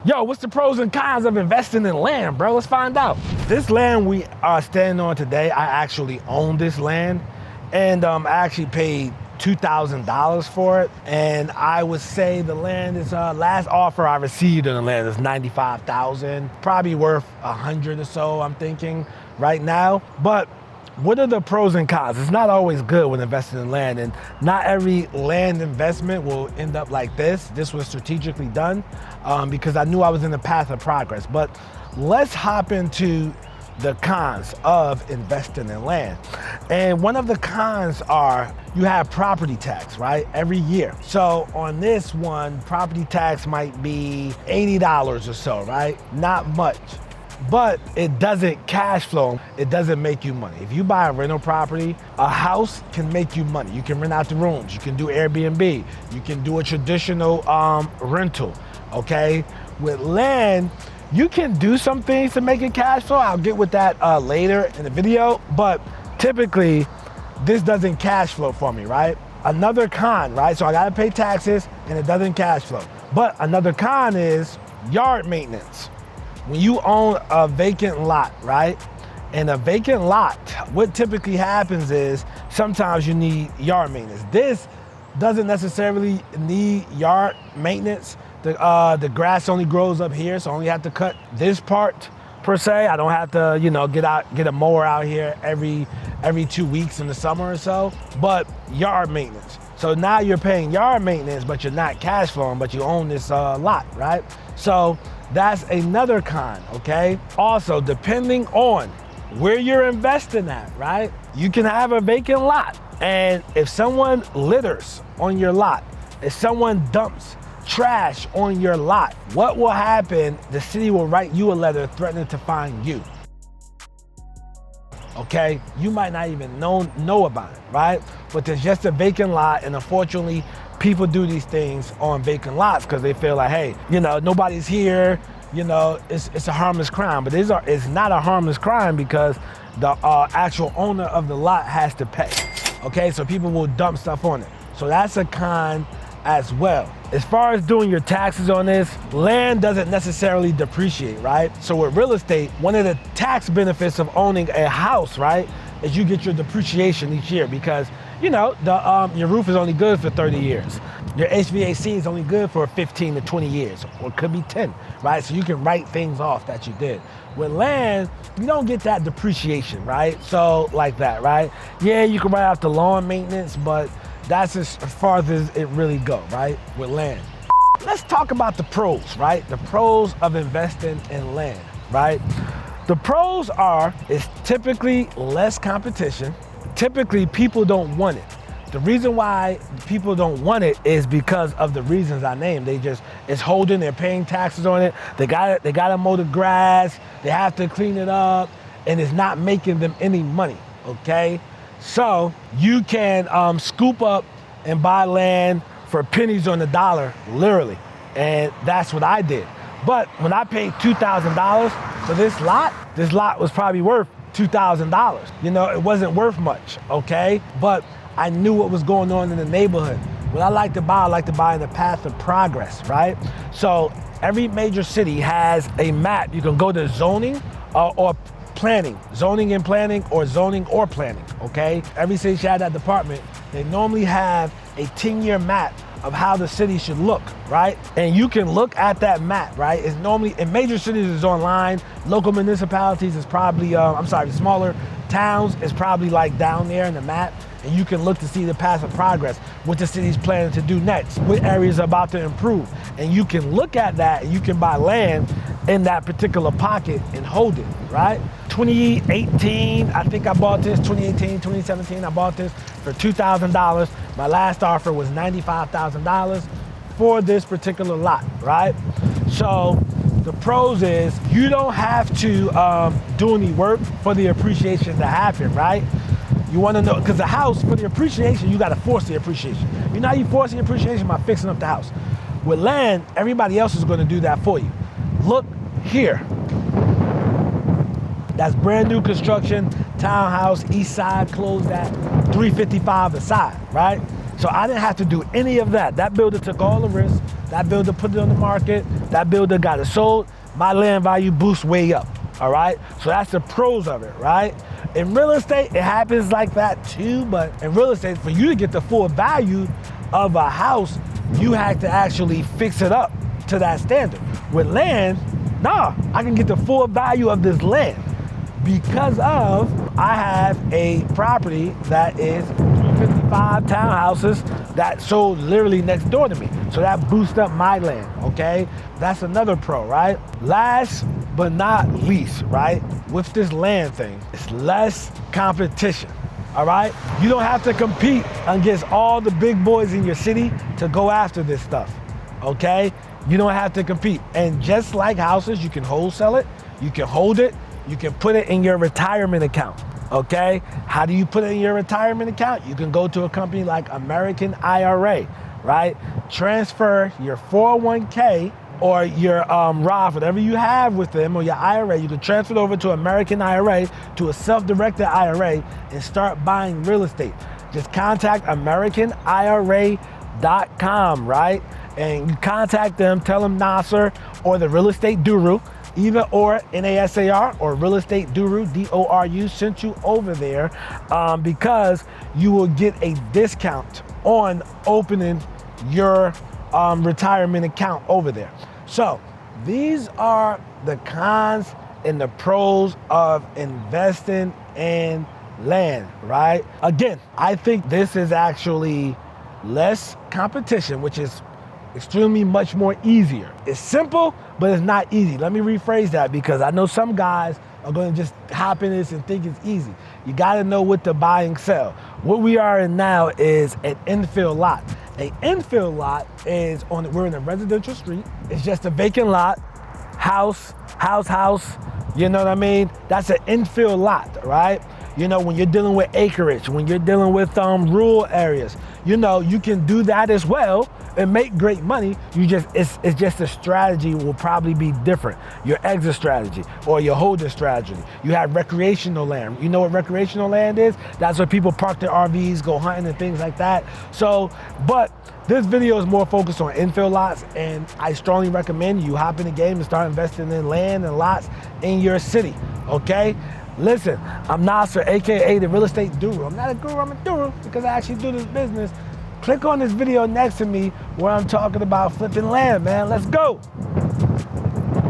Yo, what's the pros and cons of investing in land, bro? Let's find out. This land we are standing on today, I actually own this land, and I actually paid $2,000 for it. And I would say the land is, last offer I received on the land is $95,000, probably worth 100 or so, I'm thinking right now. But what are the pros and cons? It's not always good when investing in land, and not every land investment will end up like this. This was strategically done because I knew I was in the path of progress. But let's hop into the cons of investing in land. And one of the cons are you have property tax, right? Every year. So on this one, property tax might be $80 or so, right? Not much. But it doesn't cash flow. It doesn't make you money. If you buy a rental property, a house can make you money. You can rent out the rooms. You can do Airbnb. You can do a traditional rental, okay? With land, you can do some things to make it cash flow. I'll get with that later in the video, but typically this doesn't cash flow for me, right? Another con, right? So I gotta pay taxes and it doesn't cash flow. But another con is yard maintenance. When you own a vacant lot, right? And a vacant lot, what typically happens is sometimes you need yard maintenance. This doesn't necessarily need yard maintenance. The grass only grows up here, so I only have to cut this part per se. I don't have to, get a mower out here every 2 weeks in the summer or so, but yard maintenance. So now you're paying yard maintenance, but you're not cash flowing, but you own this lot, right? So that's another con, okay? Also, depending on where you're investing at, right? You can have a vacant lot, and if someone litters on your lot, if someone dumps trash on your lot, what will happen? The city will write you a letter threatening to fine you. Okay, you might not even know about it, right? But there's just a vacant lot, and unfortunately, people do these things on vacant lots because they feel like, hey, nobody's here, it's a harmless crime. But it's not a harmless crime because the actual owner of the lot has to pay. Okay, so people will dump stuff on it. So that's a con as well. As far as doing your taxes on this, land doesn't necessarily depreciate, right? So with real estate, one of the tax benefits of owning a house, right, is you get your depreciation each year because, your roof is only good for 30 years. Your HVAC is only good for 15 to 20 years, or it could be 10, right? So you can write things off that you did. With land, you don't get that depreciation, right? So like that, right? Yeah, you can write out the lawn maintenance, but that's as far as it really goes, right? With land. Let's talk about the pros, right? The pros of investing in land, right? The pros is typically less competition. Typically, people don't want it. The reason why people don't want it is because of the reasons I named. It's holding, they're paying taxes on it. They gotta mow the grass. They have to clean it up, and it's not making them any money, okay? So you can scoop up and buy land for pennies on the dollar, literally. And that's what I did. But when I paid $2,000 for this lot was probably worth $2,000. It wasn't worth much, okay? But I knew what was going on in the neighborhood. When I like to buy in the path of progress, right? So every major city has a map. You can go to zoning or planning, zoning and planning, or zoning or planning, okay? Every city should have that department. They normally have a 10-year map of how the city should look, right? And you can look at that map, right? It's normally, in major cities it's online, local municipalities is probably, smaller towns is probably like down there in the map, and you can look to see the path of progress, what the city's planning to do next, what areas are about to improve. And you can look at that, and you can buy land in that particular pocket and hold it, right? 2018, I think I bought this, 2017, I bought this for $2,000. My last offer was $95,000 for this particular lot, right? So the pros is you don't have to do any work for the appreciation to happen, right? You want to know, because the house, for the appreciation, you got to force the appreciation. You know how you force the appreciation? By fixing up the house. With land, everybody else is going to do that for you. Look here. That's brand new construction, townhouse, east side, closed at $355 a side, right? So I didn't have to do any of that. That builder took all the risks. That builder put it on the market. That builder got it sold. My land value boosts way up, all right? So that's the pros of it, right? In real estate, it happens like that too, but in real estate, for you to get the full value of a house, you have to actually fix it up to that standard. With land, nah, I can get the full value of this land because of I have a property that is 355 townhouses that sold literally next door to me. So that boosts up my land, okay? That's another pro, right? Last but not least, right? With this land thing, it's less competition, all right? You don't have to compete against all the big boys in your city to go after this stuff, okay? You don't have to compete. And just like houses, you can wholesale it, you can hold it, you can put it in your retirement account, okay? How do you put it in your retirement account? You can go to a company like American IRA, right? Transfer your 401k or your Roth, whatever you have with them, or your IRA, you can transfer it over to American IRA, to a self-directed IRA, and start buying real estate. Just contact AmericanIRA.com, right? And you contact them, tell them Nasser or the Real Estate Guru, either or NASAR or Real Estate Guru, DORU, sent you over there because you will get a discount on opening your retirement account over there. So these are the cons and the pros of investing in land, right? Again, I think this is actually less competition, which is extremely much more easier. It's simple, but it's not easy. Let me rephrase that because I know some guys are going to just hop in this and think it's easy. You got to know what to buy and sell. What we are in now is an infill lot. An infill lot is we're in a residential street. It's just a vacant lot, house, you know what I mean? That's an infill lot, right? You know, when you're dealing with acreage, when you're dealing with rural areas, you know, you can do that as well and make great money. It's just a strategy will probably be different. Your exit strategy or your holding strategy. You have recreational land. You know what recreational land is? That's where people park their RVs, go hunting and things like that. So, but this video is more focused on infill lots, and I strongly recommend you hop in the game and start investing in land and lots in your city, okay? Listen, I'm Nasser, AKA the Real Estate Guru. I'm not a guru, I'm a guru because I actually do this business. Click on this video next to me where I'm talking about flipping land, man. Let's go.